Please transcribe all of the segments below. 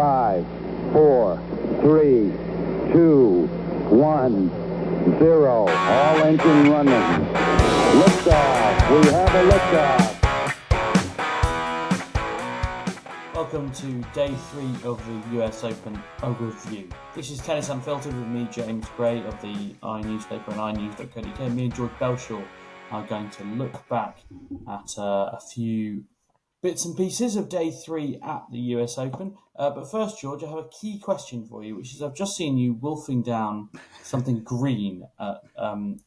5, 4, 3, 2, 1, 0. All engine running. Liftoff. We have a liftoff. Welcome to day 3 of the US Open overview. This is Tennis Unfiltered with me, James Gray of the iNewspaper and iNews.co.uk. Me and George Bellshaw are going to look back at a few bits and pieces of day 3 at the US Open. But first, George, I have a key question for you, which is I've just seen you wolfing down something green at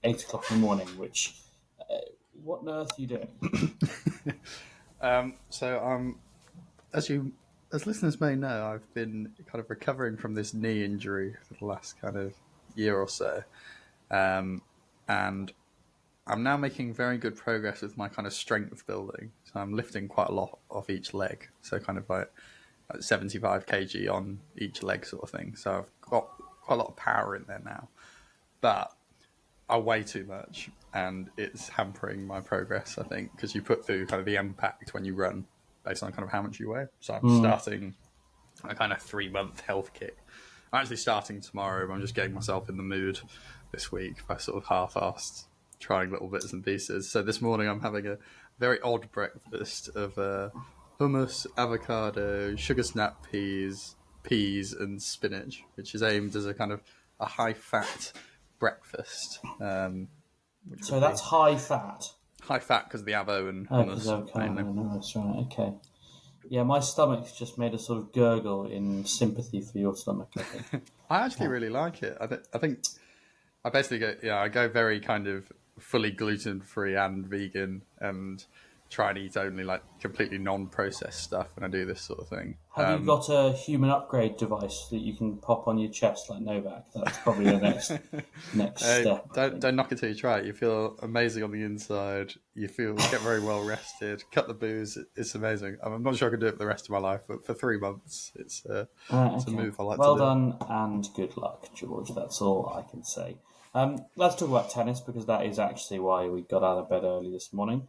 8 o'clock in the morning, which, what on earth are you doing? As listeners may know, I've been kind of recovering from this knee injury for the last kind of year or so. And I'm now making very good progress with my kind of strength building. So I'm lifting quite a lot off each leg. So kind of like 75 kg on each leg sort of thing. So I've got quite a lot of power in there now. But I weigh too much and it's hampering my progress, I think, because you put through kind of the impact when you run based on kind of how much you weigh. So I'm starting a kind of 3-month health kick. I'm actually starting tomorrow, but I'm just getting myself in the mood this week by sort of half-assed trying little bits and pieces. So this morning I'm having a very odd breakfast of hummus, avocado, sugar snap peas, and spinach, which is aimed as a kind of a high-fat breakfast. So that's high-fat? High fat because of the avo and hummus. That's right. Okay. Yeah, my stomach's just made a sort of gurgle in sympathy for your stomach, I think. I actually really like it. I think I basically go very kind of fully gluten free and vegan and try and eat only like completely non-processed stuff when I do this sort of thing. Have you got a human upgrade device that you can pop on your chest like Novak? That's probably the next step. Don't knock it till you try it. You feel amazing on the inside. You get very well rested. Cut the booze. It's amazing. I'm not sure I can do it for the rest of my life, but for 3 months, it's a move I like to do. Well done and good luck, George. That's all I can say. Let's talk about tennis because that is actually why we got out of bed early this morning.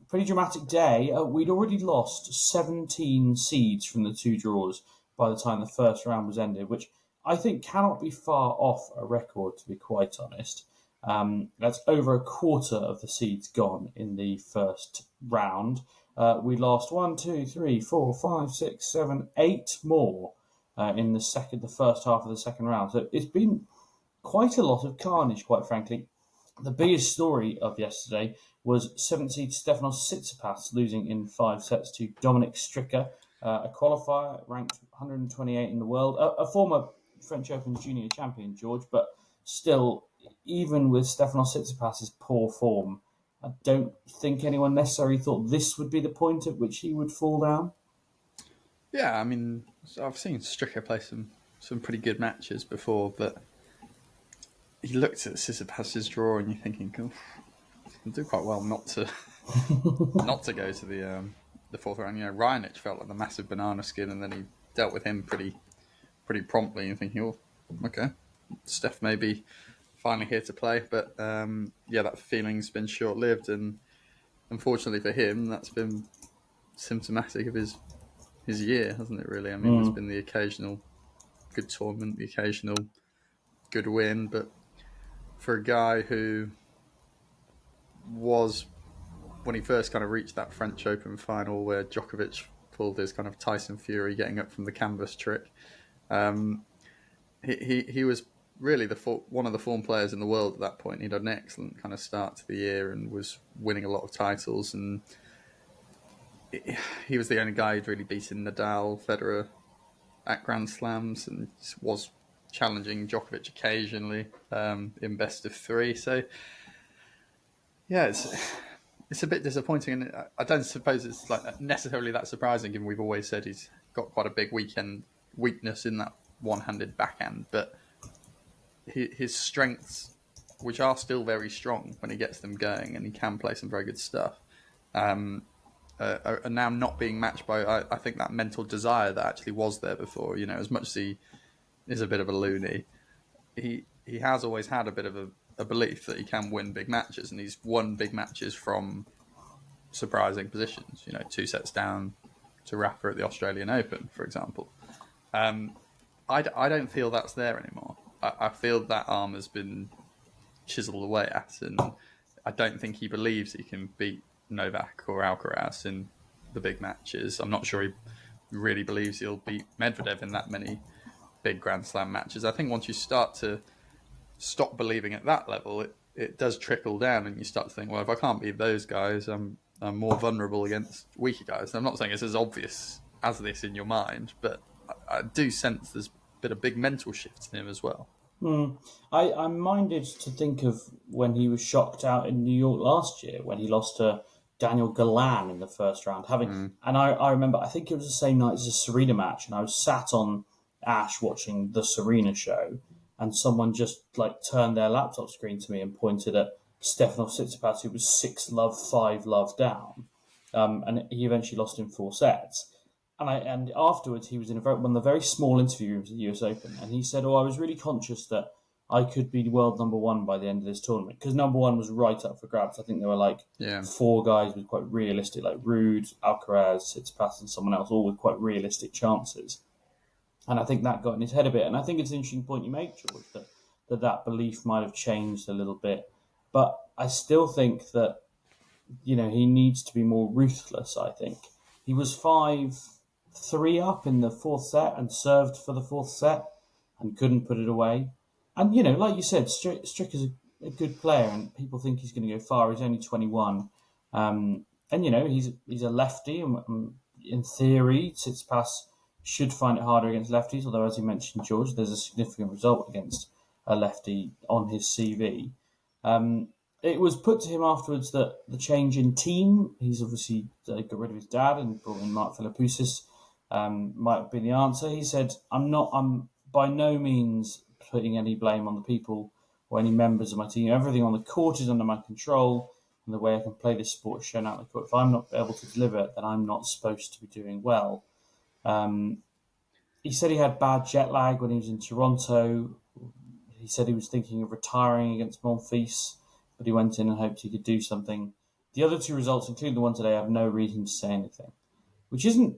Pretty dramatic day. We'd already lost 17 seeds from the 2 draws by the time the first round was ended, which I think cannot be far off a record, to be quite honest. That's over a quarter of the seeds gone in the first round. We lost 8 more in the first half of the second round. So it's been quite a lot of carnage, quite frankly. The biggest story of yesterday was 7th seed Stefanos Tsitsipas losing in 5 sets to Dominic Stricker, a qualifier ranked 128 in the world, a former French Open junior champion, George, but still, even with Stefanos Tsitsipas's poor form, I don't think anyone necessarily thought this would be the point at which he would fall down. Yeah, I mean, I've seen Stricker play some pretty good matches before, but he looked at Tsitsipas's draw and you're thinking, oh, he'll do quite well not to go to the fourth round. You know, Raonic felt like the massive banana skin, and then he dealt with him pretty promptly. And thinking, oh, okay, Steph may be finally here to play, but that feeling's been short-lived, and unfortunately for him, that's been symptomatic of his year, hasn't it? Really, I mean, there's been the occasional good tournament, the occasional good win, but for a guy who was, when he first kind of reached that French Open final where Djokovic pulled his kind of Tyson Fury getting up from the canvas trick, he was really one of the form players in the world at that point. He'd had an excellent kind of start to the year and was winning a lot of titles, and he was the only guy who'd really beaten Nadal, Federer at Grand Slams, and was challenging Djokovic occasionally in best of 3. So, yeah, it's a bit disappointing, and I don't suppose it's like necessarily that surprising, given we've always said he's got quite a big weekend weakness in that one-handed backhand. But his strengths, which are still very strong when he gets them going, and he can play some very good stuff, are now not being matched by, I think, that mental desire that actually was there before. You know, as much as he is a bit of a loony, he has always had a bit of a belief that he can win big matches, and he's won big matches from surprising positions. You know, 2 sets down to Rafa at the Australian Open, for example. I don't feel that's there anymore. I feel that arm has been chiseled away at, and I don't think he believes he can beat Novak or Alcaraz in the big matches. I'm not sure he really believes he'll beat Medvedev in that many big Grand Slam matches. I think once you start to stop believing at that level, it does trickle down, and you start to think, well, if I can't beat those guys, I'm more vulnerable against weaker guys. And I'm not saying it's as obvious as this in your mind, but I do sense there's been a big mental shift in him as well. I'm minded to think of when he was shocked out in New York last year, when he lost to Daniel Galan in the first round. And I remember, I think it was the same night as the Serena match, and I was sat on Ash watching the Serena show, and someone just turned their laptop screen to me and pointed at Stefanos Tsitsipas, who was 6-love, 5-love down, and he eventually lost in 4 sets. And afterwards, he was in one of the very small interview rooms at the US Open, and he said, I was really conscious that I could be world number one by the end of this tournament, because number one was right up for grabs. I think there were 4 guys with quite realistic, like Ruud, Alcaraz, Tsitsipas, and someone else, all with quite realistic chances. And I think that got in his head a bit. And I think it's an interesting point you make, George, that belief might have changed a little bit. But I still think that, he needs to be more ruthless, I think. He was 5-3 up in the 4th set and served for the 4th set and couldn't put it away. And, like you said, Stricker's a good player, and people think he's going to go far. He's only 21. And, he's a lefty. And in theory, Tsitsipas should find it harder against lefties, although, as you mentioned, George, there's a significant result against a lefty on his CV. It was put to him afterwards that the change in team, he's obviously got rid of his dad and brought in Mark Philippoussis, might have been the answer. He said, I'm by no means putting any blame on the people or any members of my team. Everything on the court is under my control, and the way I can play this sport is shown out on the court. If I'm not able to deliver, then I'm not supposed to be doing well. He said he had bad jet lag when he was in Toronto. He said he was thinking of retiring against Monfils, but he went in and hoped he could do something. The other 2 results, including the one today, I have no reason to say anything, which isn't...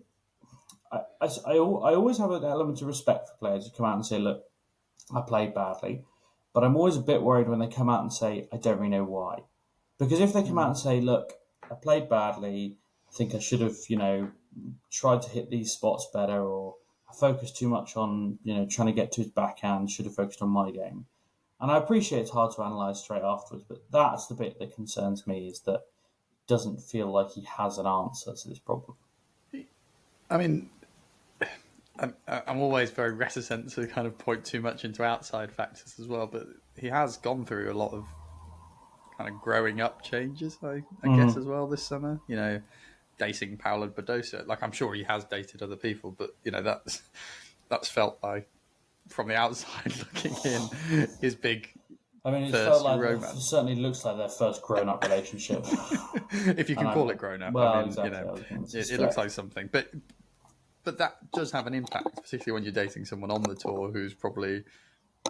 I always have an element of respect for players who come out and say, look, I played badly, but I'm always a bit worried when they come out and say, I don't really know why. Because if they come out and say, look, I played badly, I think I should have, tried to hit these spots better, or I focused too much on, trying to get to his backhand, should have focused on my game. And I appreciate it's hard to analyse straight afterwards, but that's the bit that concerns me, is that it doesn't feel like he has an answer to this problem. I mean, I'm always very reticent to kind of point too much into outside factors as well, but he has gone through a lot of kind of growing up changes, I guess, as well this summer. Dating Paula Badosa. I'm sure he has dated other people, but, that's felt like, from the outside looking in, his big it felt like romance. It certainly looks like their first grown-up relationship. If you can call it grown-up. Well, exactly. It looks like something. But that does have an impact, particularly when you're dating someone on the tour who's probably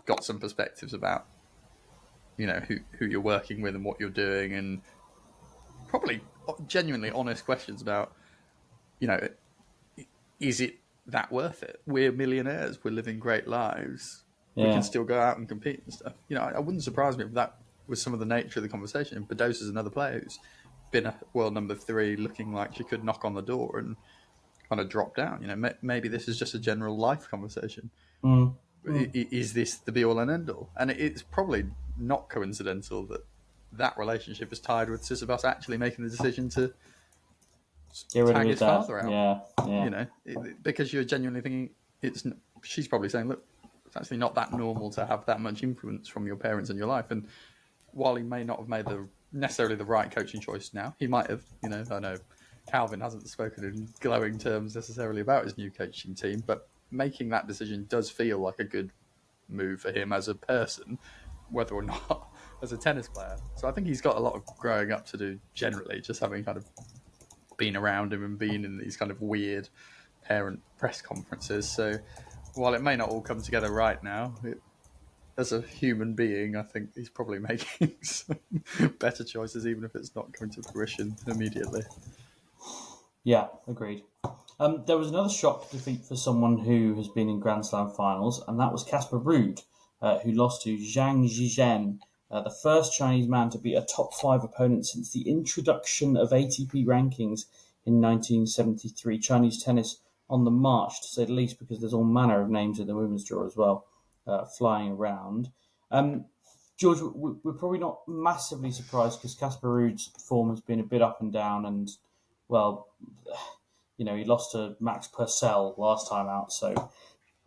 got some perspectives about, who you're working with and what you're doing, and probably genuinely honest questions about, is it that worth it? We're millionaires. We're living great lives. Yeah. We can still go out and compete and stuff. I wouldn't surprise me if that was some of the nature of the conversation. Badosa's another player who's been a world number 3, looking like she could knock on the door and kind of drop down. Maybe this is just a general life conversation. Is this the be-all and end-all? And it's probably not coincidental that relationship is tied with Tsitsipas actually making the decision to tag his father out. Yeah. Because you're genuinely thinking she's probably saying, look, it's actually not that normal to have that much influence from your parents in your life. And while he may not have made necessarily the right coaching choice now, he might have. I know Calvin hasn't spoken in glowing terms necessarily about his new coaching team, but making that decision does feel like a good move for him as a person, whether or not as a tennis player. So I think he's got a lot of growing up to do generally, just having kind of been around him and been in these kind of weird parent press conferences. So while it may not all come together right now, as a human being, I think he's probably making some better choices, even if it's not coming to fruition immediately. Yeah, agreed. There was another shock defeat for someone who has been in Grand Slam finals, and that was Casper Ruud, who lost to Zhang Zhizhen, the first Chinese man to beat a top 5 opponent since the introduction of ATP rankings in 1973. Chinese tennis on the march, to say the least, because there's all manner of names in the women's draw as well, flying around. George, we're probably not massively surprised because Casper Ruud's form has been a bit up and down, and, well, he lost to Max Purcell last time out, so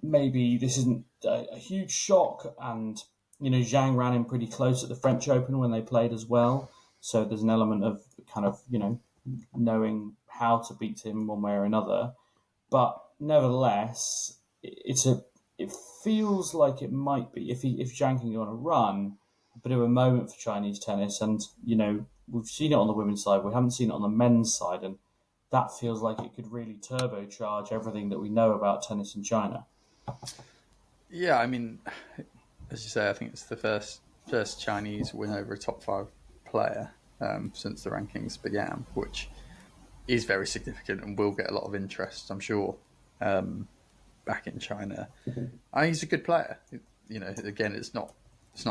maybe this isn't a huge shock. And, Zhang ran in pretty close at the French Open when they played as well, so there's an element of kind of, knowing how to beat him one way or another. But nevertheless, it feels like it might be, if Zhang can go on a run, a bit of a moment for Chinese tennis. And, we've seen it on the women's side, we haven't seen it on the men's side, and that feels like it could really turbocharge everything that we know about tennis in China. Yeah, I mean, as you say, I think it's the first Chinese win over a top 5 player since the rankings began, which is very significant and will get a lot of interest, I'm sure, back in China. He's a good player. Again, it's not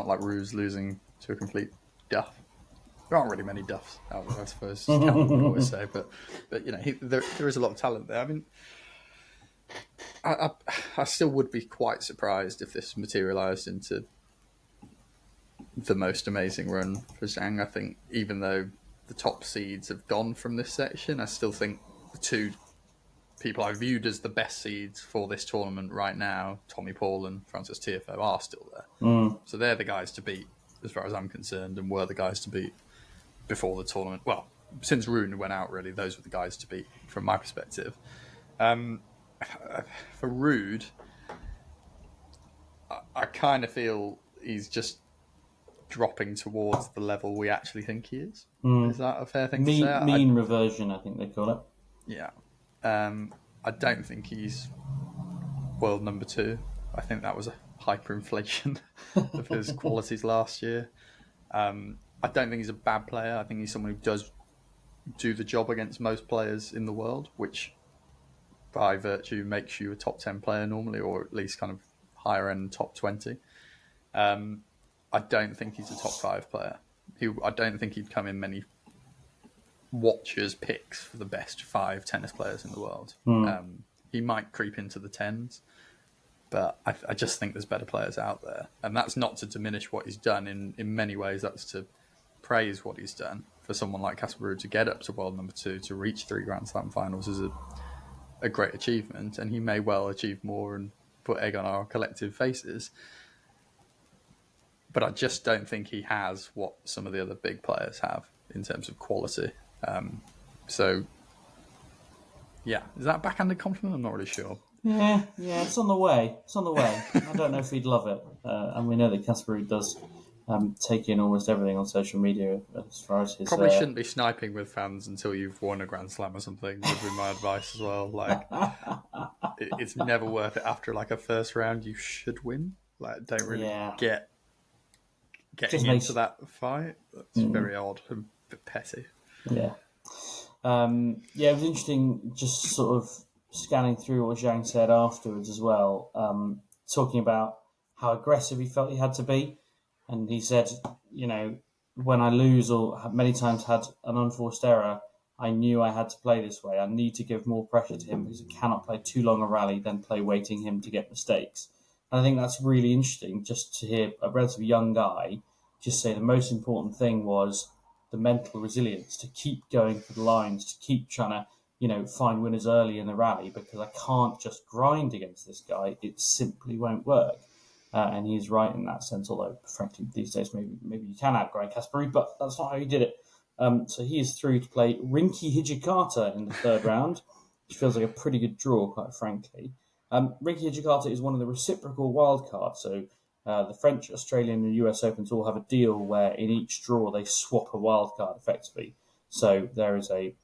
like Ruud's losing to a complete duff. There aren't really many duffs, I suppose. You can always say, but there is a lot of talent there. I mean, I still would be quite surprised if this materialised into the most amazing run for Zhang. I think even though the top seeds have gone from this section, I still think the 2 people I viewed as the best seeds for this tournament right now, Tommy Paul and Francis Tiafoe, are still there. So they're the guys to beat, as far as I'm concerned, and were the guys to beat before the tournament. Well, since Ruud went out, really, those were the guys to beat from my perspective. For Ruud, I kind of feel he's just dropping towards the level we actually think he is. Is that a fair thing to say? Mean reversion, I think they call it. Yeah. I don't think he's world number 2. I think that was a hyperinflation of his qualities last year. I don't think he's a bad player. I think he's someone who does do the job against most players in the world, which by virtue makes you a top 10 player normally, or at least kind of higher end top 20. I don't think he's a top 5 player. I don't think he'd come in many watchers' picks for the best 5 tennis players in the world. He might creep into the 10s, but I just think there's better players out there. And that's not to diminish what he's done. In many ways, that's to praise what he's done. For someone like Casper Ruud to get up to world number 2, to reach 3 Grand Slam finals is a great achievement, and he may well achieve more and put egg on our collective faces. But I just don't think he has what some of the other big players have in terms of quality. So, yeah, is that backhanded compliment? I'm not really sure. Yeah, it's on the way. I don't know if he'd love it. And we know that Casper Ruud does take in almost everything on social media as far as his... Probably shouldn't be sniping with fans until you've won a Grand Slam or something, would be my advice as well. Like, it's never worth it after like a first round. You should win. Like, don't really get getting into that fight. That's very odd and a bit petty. Yeah. It was interesting just sort of scanning through what Zhang said afterwards as well, talking about how aggressive he felt he had to be. And he said, when I lose or have many times had an unforced error, I knew I had to play this way. I need to give more pressure to him because I cannot play too long a rally, then play waiting him to get mistakes. And I think that's really interesting just to hear a relatively young guy just say the most important thing was the mental resilience, to keep going for the lines, to keep trying to, find winners early in the rally, because I can't just grind against this guy. It simply won't work. And he's right in that sense, although, frankly, these days maybe you can outgrind Casper Ruud, but that's not how he did it. So he is through to play Rinky Hijikata in the third round, which feels like a pretty good draw, quite frankly. Rinky Hijikata is one of the reciprocal wildcards, so the French, Australian and US Opens all have a deal where in each draw they swap a wildcard effectively. So there is a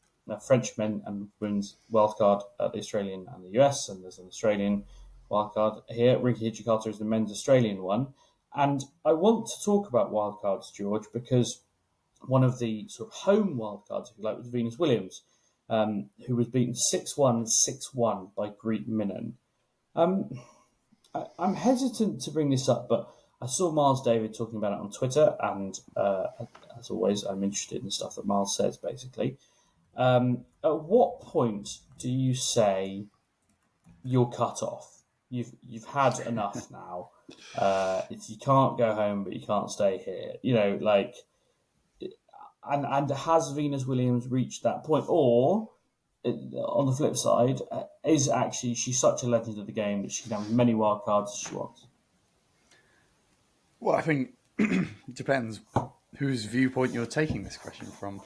French men and women's wildcard at the Australian and the US, and there's an Australian wildcard here. Rinky Hijikata is the men's Australian one. And I want to talk about wildcards, George, because one of the sort of home wildcards, if you like, was Venus Williams. who was beaten 6-1, 6-1 by Greet Minnen. I'm hesitant to bring this up, but I saw Miles David talking about it on Twitter, and as always, I'm interested in stuff that Miles says, basically. At what point do you say you're cut off? You've had enough now. You can't go home, but you can't stay here. And has Venus Williams reached that point? Or, on the flip side, is actually she's such a legend of the game that she can have as many wild cards as she wants? Well, I think it depends whose viewpoint you're taking this question from.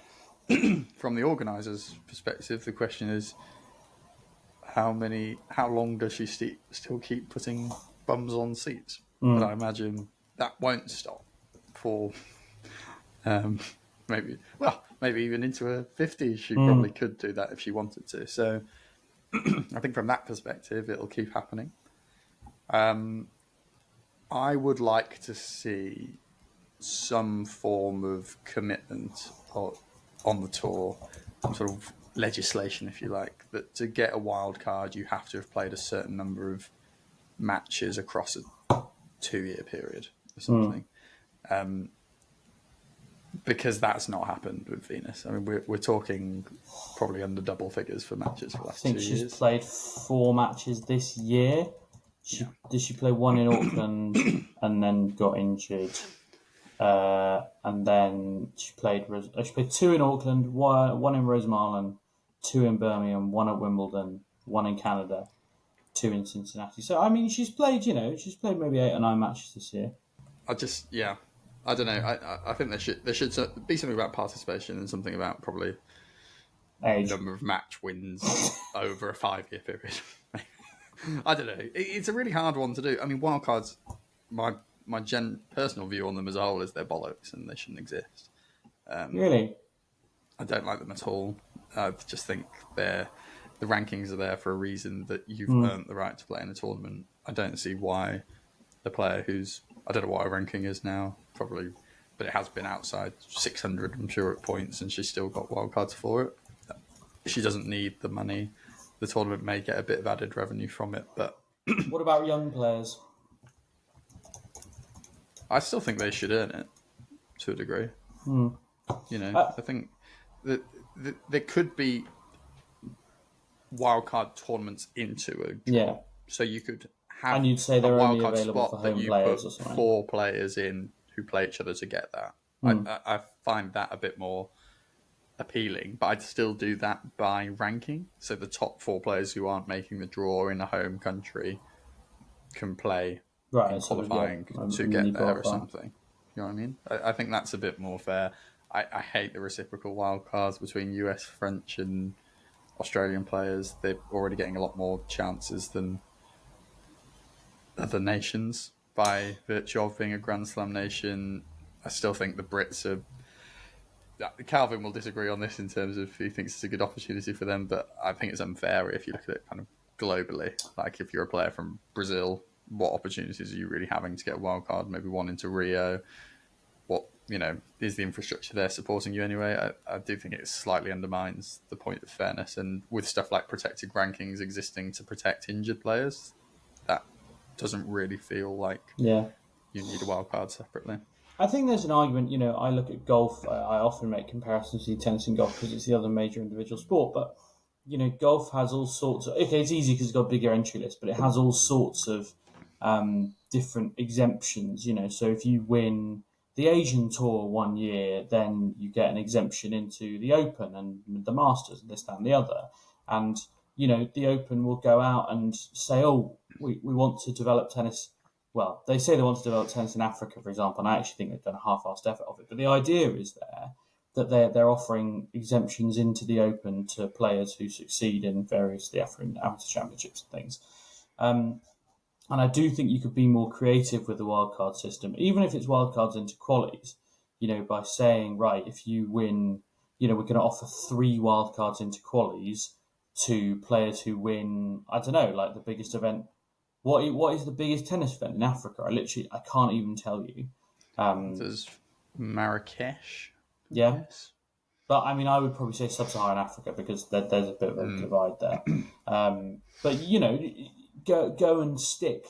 From the organiser's perspective, the question is how long does she still keep putting bums on seats? But I imagine that won't stop for maybe even into her 50s. She probably could do that if she wanted to. So I think from that perspective, it'll keep happening. I would like to see some form of commitment on the tour, some sort of legislation, if you like, that to get a wild card, you have to have played a certain number of matches across a 2-year period or something. Because that's not happened with Venus. I mean, we're talking probably under double figures for matches for the last 2 years. I think she's played 4 matches this year. Did she play 1 in Auckland and then got injured? And then she played 2 in Auckland, 1 in Rosemarlen, 2 in Birmingham, 1 at Wimbledon, 1 in Canada, 2 in Cincinnati. So, I mean, she's played maybe 8 or 9 matches this year. I don't know. I think there should be something about participation and something about probably Age. Number of match wins over a 5-year period. I don't know. It's a really hard one to do. I mean, wildcards, my personal view on them as a whole is they're bollocks and they shouldn't exist. Really? I don't like them at all. I just think the rankings are there for a reason, that you've earned the right to play in a tournament. I don't see why a player I don't know what her ranking is now, probably, but it has been outside 600, I'm sure, at points, and she's still got wildcards for it. She doesn't need the money. The tournament may get a bit of added revenue from it, but... What about young players? I still think they should earn it, to a degree. I think that there could be wildcard tournaments into a draw. Yeah. So you could have and you'd say they're a only wildcard available spot for that home you players put or something. 4 players in who play each other to get that. I find that a bit more appealing, but I'd still do that by ranking. So the top 4 players who aren't making the draw in a home country can play in qualifying to get there or something. You know what I mean? I think that's a bit more fair. I hate the reciprocal wildcards between US, French and Australian players. They're already getting a lot more chances than other nations by virtue of being a Grand Slam nation. I still think the Brits are... Calvin will disagree on this in terms of he thinks it's a good opportunity for them, but I think it's unfair if you look at it kind of globally. Like, if you're a player from Brazil, what opportunities are you really having to get a wild card? Maybe one into Rio. What, is the infrastructure there supporting you anyway? I do think it slightly undermines the point of fairness. And with stuff like protected rankings existing to protect injured players, that doesn't really feel like you need a wild card separately. I think there's an argument, I look at golf, I often make comparisons to tennis and golf because it's the other major individual sport, but, golf has all sorts of... Okay, it's easy because it's got a bigger entry list, but it has all sorts of different exemptions, So if you win the Asian Tour 1 year, then you get an exemption into the Open and the Masters and this, that and the other. And, the Open will go out and say, we want to develop tennis... Well, they say they want to develop tennis in Africa, for example, and I actually think they've done a half-assed effort of it. But the idea is that they're offering exemptions into the Open to players who succeed in various the African amateur championships and things. And I do think you could be more creative with the wildcard system, even if it's wildcards into qualies, by saying, right, if you win, we're going to offer 3 wildcards into qualies to players who win, I don't know, like the biggest event. What is the biggest tennis event in Africa? I can't even tell you. There's Marrakesh. Yeah. Yes. But I mean, I would probably say sub-Saharan Africa because there's a bit of a divide there. But go and stick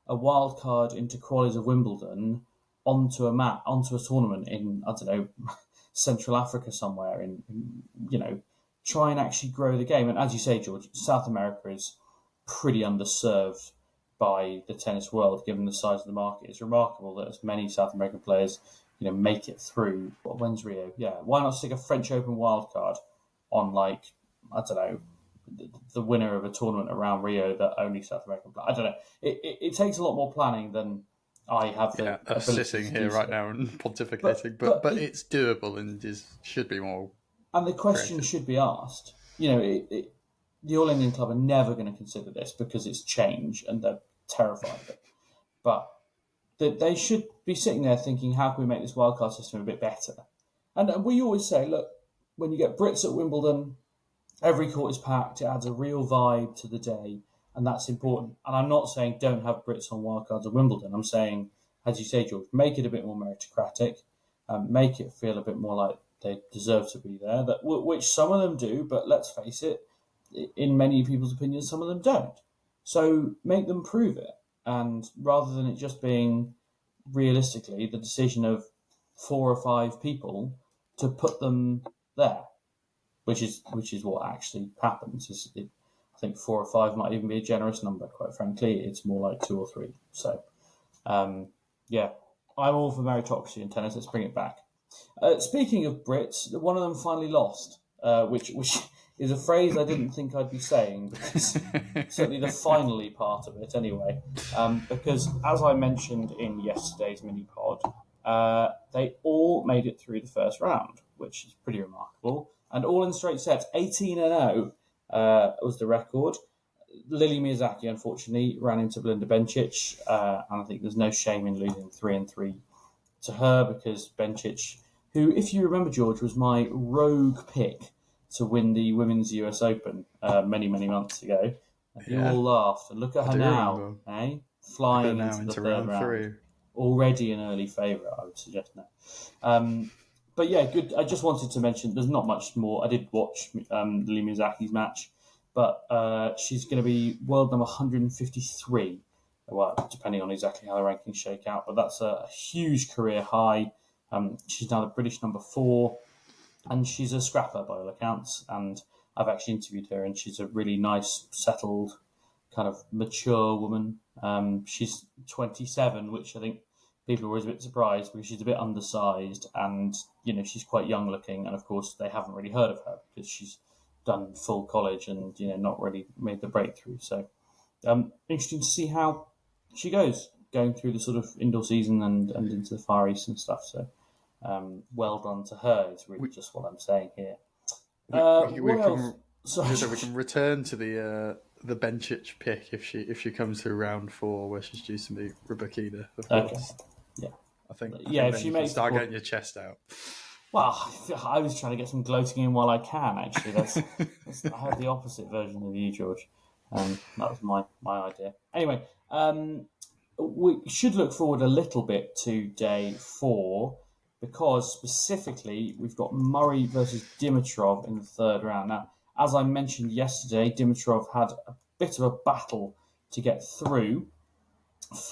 a wild card into qualies of Wimbledon onto a tournament in, I don't know, Central Africa somewhere, and try and actually grow the game. And as you say, George, South America is pretty underserved by the tennis world given the size of the market. It's remarkable that as many South American players make it through. When's Rio? Yeah, why not stick a French Open wildcard on, like, I don't know, the winner of a tournament around Rio that only South American play? I don't know. It takes a lot more planning than I have. Sitting here right now and pontificating, but it's doable and should be more. And the question should be asked. The All England Club are never going to consider this because it's change and they're terrified of it. But that they should be sitting there thinking, how can we make this wildcard system a bit better? And we always say, look, when you get Brits at Wimbledon, every court is packed, it adds a real vibe to the day, and that's important. And I'm not saying don't have Brits on wildcards at Wimbledon. I'm saying, as you say, George, make it a bit more meritocratic, make it feel a bit more like they deserve to be there, which some of them do, but let's face it, in many people's opinions, some of them don't. So make them prove it. And rather than it just being, realistically, the decision of 4 or 5 people to put them there, which is what actually happens. I think 4 or 5 might even be a generous number, quite frankly. It's more like 2 or 3. So, I'm all for meritocracy in tennis. Let's bring it back. Speaking of Brits, one of them finally lost, which is a phrase I didn't think I'd be saying, because certainly the finally part of it anyway. Because as I mentioned in yesterday's mini-pod, they all made it through the first round, which is pretty remarkable. And all in straight sets, 18-0 was the record. Lily Miyazaki, unfortunately, ran into Belinda Bencic, and I think there's no shame in losing 3-3 to her, because Bencic, who, if you remember, George, was my rogue pick to win the Women's US Open many, many months ago. You all laughed. And look at her now, flying into the third round. Already an early favourite, I would suggest now. But yeah, good. I just wanted to mention, there's not much more. I did watch Lily Miyazaki's match, but she's going to be world number 153. Well, depending on exactly how the rankings shake out, but that's a huge career high. She's now the British number 4. And she's a scrapper by all accounts, and I've actually interviewed her, and she's a really nice, settled, kind of mature woman. She's 27, which I think people are always a bit surprised because she's a bit undersized, and she's quite young looking, and of course they haven't really heard of her because she's done full college and not really made the breakthrough. So interesting to see how she goes going through the sort of indoor season and into the Far East and stuff. So. Well done to her is really just what I'm saying here. We can return to the Bencic pick if she comes through round 4 where she's due to meet Rybakina. Okay. Yeah. I think if she makes start getting your chest out. Well, I was trying to get some gloating in while I can. Actually, I have the opposite version of you, George. That was my idea. Anyway, we should look forward a little bit to day 4. Because specifically, we've got Murray versus Dimitrov in the third round. Now, as I mentioned yesterday, Dimitrov had a bit of a battle to get through.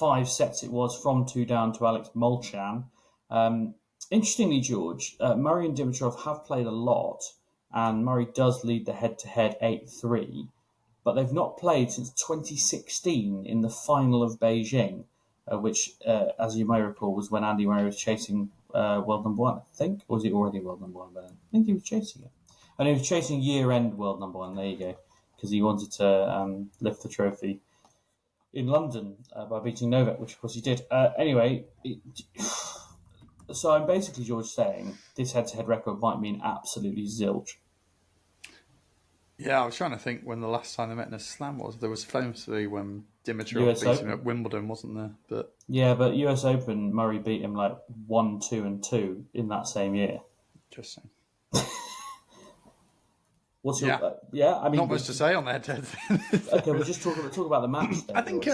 5 sets it was, from 2 down to Alex Molchan. Interestingly, George, Murray and Dimitrov have played a lot, and Murray does lead the head-to-head 8-3, but they've not played since 2016 in the final of Beijing, which, as you may recall, was when Andy Murray was chasing world number 1, I think. Or was he already world number 1 then? I think he was chasing it. And he was chasing year-end world number 1, there you go, because he wanted to lift the trophy in London by beating Novak, which of course he did. So I'm basically, George, saying this head-to-head record might mean absolutely zilch. Yeah, I was trying to think when the last time they met in a slam was. There was famously when Dimitrov beat him at Wimbledon, wasn't there? But US Open, Murray beat him like 1-2 and 2 in that same year. Interesting. What's your I mean, not much to say on that. Okay, we'll just talk about the match then. I think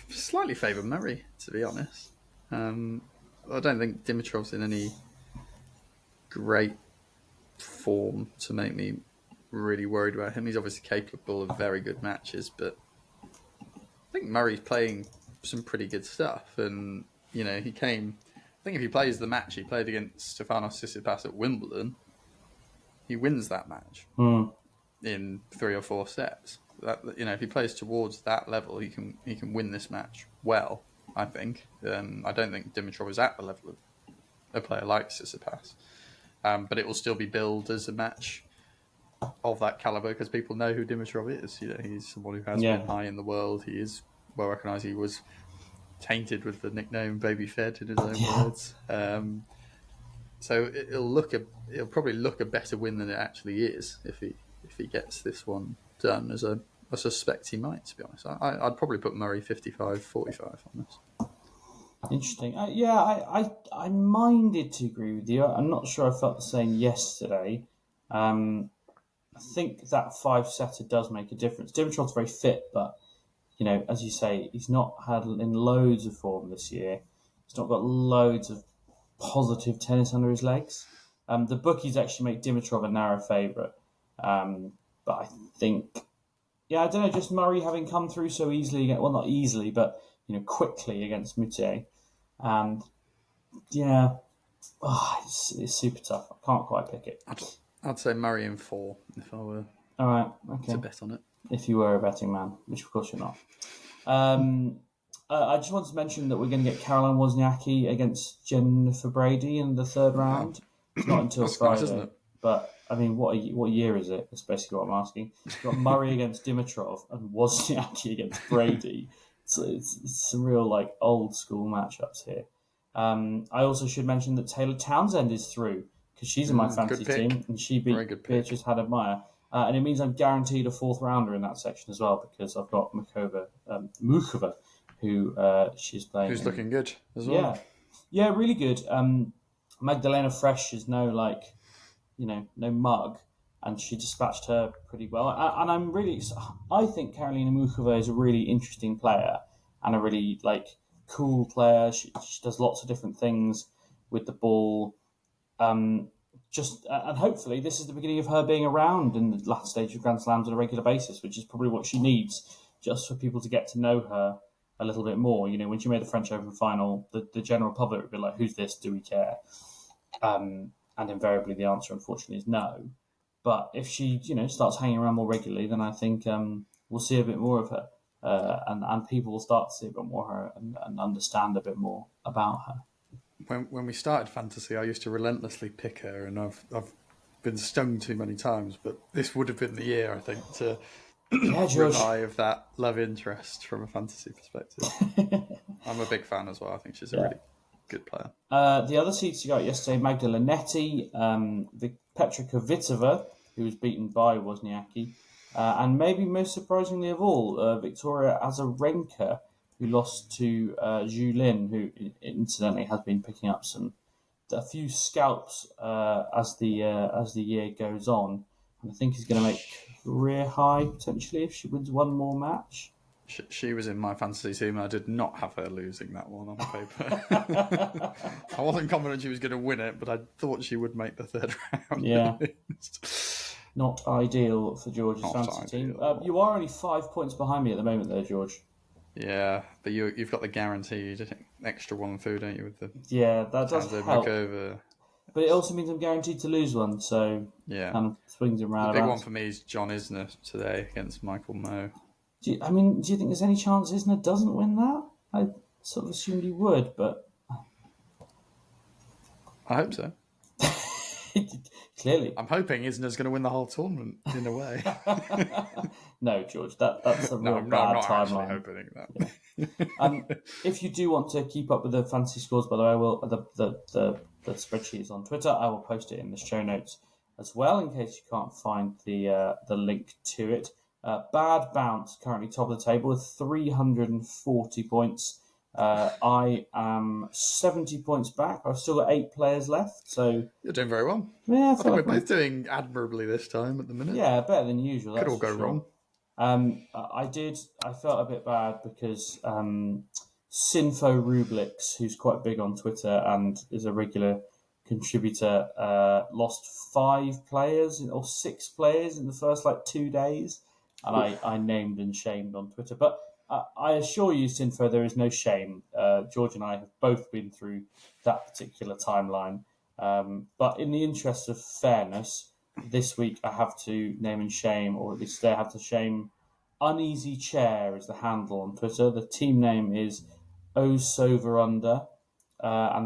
slightly favour Murray, to be honest. I don't think Dimitrov's in any great form to make me really worried about him. He's obviously capable of very good matches, but I think Murray's playing some pretty good stuff. And, you know, I think if he plays the match he played against Stefanos Tsitsipas at Wimbledon, he wins that match in 3 or 4 sets. You know, if he plays towards that level, he can win this match well, I think. I don't think Dimitrov is at the level of a player like Tsitsipas. But it will still be billed as a match of that caliber because people know who Dimitrov is. You know, he's someone who has been high in the world. He is well recognised. He was tainted with the nickname "Baby Fed" in his own words. So it'll probably look a better win than it actually is if he gets this one done, as I suspect he might. To be honest, I'd probably put Murray 55-45 on this. Interesting. I minded to agree with you. I'm not sure I felt the same yesterday. I think that 5-setter does make a difference. Dimitrov's very fit, but, you know, as you say, he's not had in loads of form this year. He's not got loads of positive tennis under his legs. The bookies actually make Dimitrov a narrow favourite. But I think, I don't know, just Murray having come through so easily, well, not easily, but, you know, quickly against Mutier. And, it's super tough. I can't quite pick it. I'd say Murray in 4 if I were All right, okay. to bet on it. If you were a betting man, which of course you're not. I just wanted to mention that we're going to get Caroline Wozniacki against Jennifer Brady in the 3rd round. It's not until Friday. Nice, isn't it? But, I mean, what year is it? That's basically what I'm asking. You've got Murray against Dimitrov and Wozniacki against Brady. So it's some real, like, old school matchups here. I also should mention that Taylor Townsend is through because she's in my fantasy team and she beat Beatriz Haddad Maia. And it means I'm guaranteed a 4th rounder in that section as well because I've got Muchova, who she's playing. Who's looking good as well. Yeah, really good. Magdalena Fresh is no mug, and she dispatched her pretty well. And I think Karolina Muchova is a really interesting player and a really cool player. She does lots of different things with the ball. And hopefully this is the beginning of her being around in the last stage of Grand Slams on a regular basis, which is probably what she needs, just for people to get to know her a little bit more. You know, when she made the French Open final, the general public would be like, "Who's this? Do we care?" And invariably the answer, unfortunately, is no. But if she, starts hanging around more regularly, then I think we'll see a bit more of her, and people will start to see a bit more of her and understand a bit more about her. When we started fantasy, I used to relentlessly pick her, and I've been stung too many times. But this would have been the year, I think, to revive that love interest from a fantasy perspective. I'm a big fan as well. I think she's a really good player. The other seeds you got yesterday: Magda Linette, Petra Kvitova, who was beaten by Wozniacki, and maybe most surprisingly of all, Victoria Azarenka, who lost to Zhu Lin, who incidentally has been picking up a few scalps as the year goes on, and I think he's going to make career high potentially if she wins one more match. She was in my fantasy team. I did not have her losing that one on paper. I wasn't confident she was going to win it, but I thought she would make the 3rd round. Yeah. Not ideal for George's fantasy team. You are only 5 points behind me at the moment there, George. Yeah, but you've got the guaranteed extra one through, don't you? With the that does help. Over. But it also means I'm guaranteed to lose one, so kind of swings and roundabouts. The big one for me is John Isner today against Michael Moe. Do you think there's any chance Isner doesn't win that? I sort of assumed he would, but I hope so. Clearly. I'm hoping Isner's going to win the whole tournament in a way. No, George, that's a real bad timeline. I'm not hoping that. Yeah. If you do want to keep up with the fantasy scores, by the way, the spreadsheet is on Twitter. I will post it in the show notes as well, in case you can't find the link to it. Bad Bounce, currently top of the table with 340 points. I am 70 points back. I've still got 8 players left. So you're doing very well. Yeah, I think we're both doing admirably this time at the minute. Yeah, better than usual. Could all go wrong. I felt a bit bad because Sinfo Rublix, who's quite big on Twitter and is a regular contributor, lost 5 players or 6 players in the first 2 days, and I named and shamed on Twitter. But I assure you, Sinfo, there is no shame. George and I have both been through that particular timeline. But in the interest of fairness, this week I have to name and shame, or at least they have to shame. Uneasy Chair is the handle on Twitter. The team name is Over and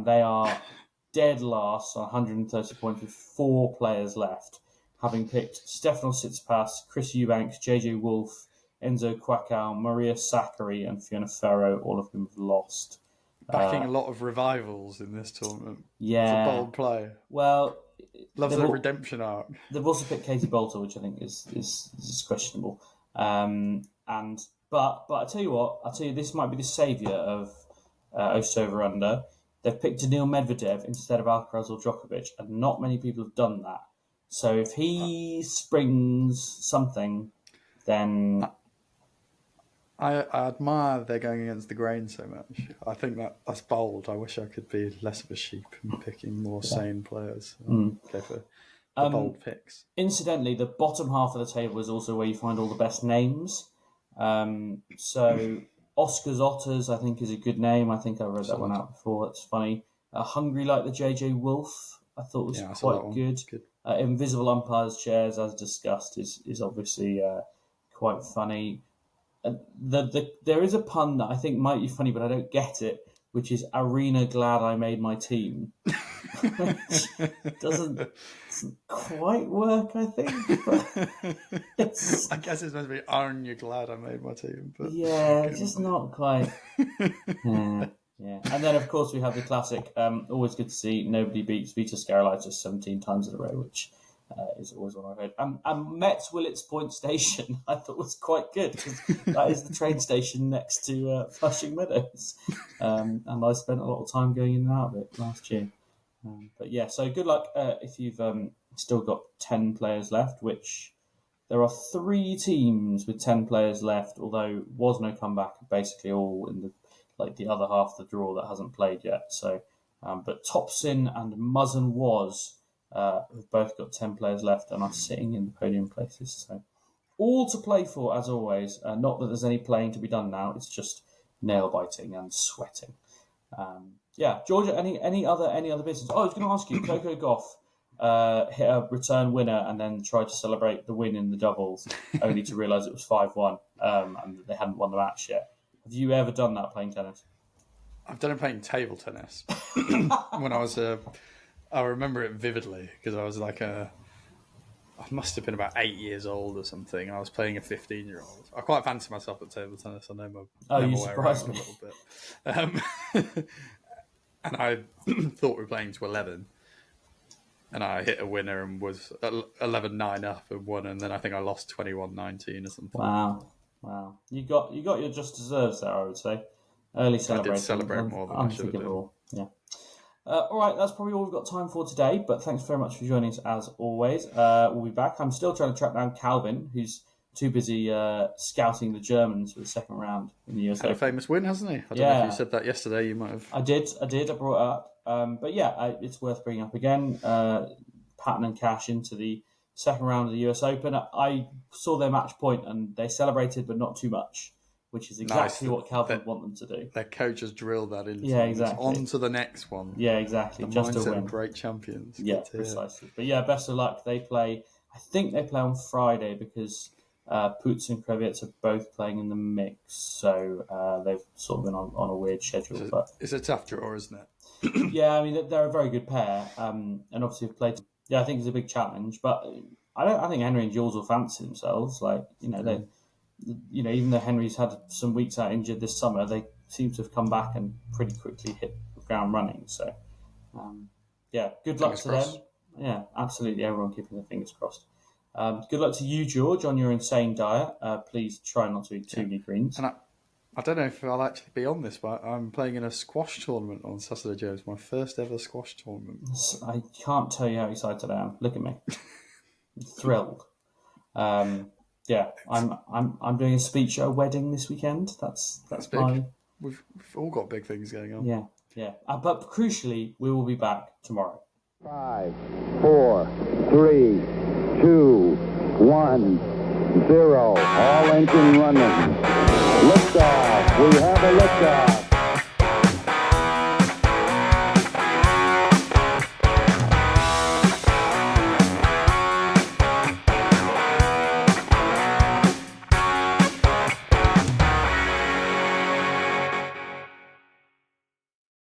they are dead last on 130 points with 4 players left, having picked Stefanos Tsitsipas, Chris Eubanks, JJ Wolf, Enzo Quackau, Maria Sakkari, and Fiona Ferro, all of whom have lost. Backing a lot of revivals in this tournament. Yeah. It's a bold play. Well, loves a redemption arc. They've also picked Katie Bolter, which I think is questionable. But I tell you, this might be the saviour of Over Under. They've picked Daniil Medvedev instead of Alcaraz or Djokovic, and not many people have done that. So if he springs something, then I admire they're going against the grain so much. I think that's bold. I wish I could be less of a sheep and picking more sane players. Go for the bold picks. Incidentally, the bottom half of the table is also where you find all the best names. So Oscar's Otters, I think, is a good name. I think I read that one out before. That's funny. Hungry Like the JJ Wolf, I thought was quite good. Invisible Umpires Chairs, as discussed, is obviously quite funny. There is a pun that I think might be funny, but I don't get it, which is Arena Glad I Made My Team. Which doesn't quite work, I think. I guess it's meant to be, aren't you glad I made my team? But yeah, just not quite. Yeah. And then, of course, we have the classic, always good to see, nobody beats Vitas Gerulaitis 17 times in a row, which is always one I've heard. And Met's Willits Point Station, I thought was quite good, because that is the train station next to Flushing Meadows. And I spent a lot of time going in and out of it last year. But yeah, so good luck if you've still got 10 players left, which there are 3 teams with 10 players left, although was no comeback, basically all in the other half of the draw that hasn't played yet. So, but Topsin and Muzzin Was have both got 10 players left and are sitting in the podium places. So all to play for, as always. Not that there's any playing to be done now. It's just nail biting and sweating. Yeah, Georgia. Any other business? Oh, I was going to ask you. Coco Gauff hit a return winner and then tried to celebrate the win in the doubles, only to realise it was 5-1 and they hadn't won the match yet. Have you ever done that playing tennis? I've done it playing table tennis. When I was I remember it vividly because I was I must have been about 8 years old or something. I was playing a 15-year-old. I quite fancy myself at table tennis. I know my you way surprised around me a little bit. And I thought we were playing to 11. And I hit a winner and was 11-9 up and won. And then I think I lost 21-19 or something. Wow. You got your just deserves there, I would say. Early celebration. I did celebrate more than I should have done. Yeah. All right, that's probably all we've got time for today, but thanks very much for joining us as always. We'll be back. I'm still trying to track down Calvin, who's too busy scouting the Germans for the second round in the US Had a Open. famous win, hasn't he? I don't know if you said that yesterday. You might have. I did. I brought it up. But yeah, it's worth bringing up again. Patton and Cash into the second round of the US Open. I saw their match point and they celebrated, but not too much, which is exactly what Calvin would want them to do. Their coach has drilled that into them. Exactly. On to the next one. Yeah, exactly. The just mindset to win. Of great champions. Yeah, precisely. But yeah, best of luck. I think they play on Friday because Poots and Kravitz are both playing in the mix. So they've sort of been on a weird schedule. It's a tough draw, isn't it? Yeah, I mean, they're a very good pair. And obviously have played... Yeah, I think it's a big challenge. But I think Henry and Jules will fancy themselves. Even though Henry's had some weeks out injured this summer, they seem to have come back and pretty quickly hit the ground running. So, good luck to them. Yeah, absolutely. Everyone keeping their fingers crossed. Good luck to you, George, on your insane diet. Please try not to eat too many greens. And I don't know if I'll actually be on this, but I'm playing in a squash tournament on Saturday, James. My first ever squash tournament. I can't tell you how excited I am. Look at me. I'm thrilled. Yeah, I'm doing a speech at a wedding this weekend. That's big. We've all got big things going on. Yeah. But crucially, we will be back tomorrow. 5, 4, 3, 2, 1, 0. All engine running. Liftoff. We have a liftoff.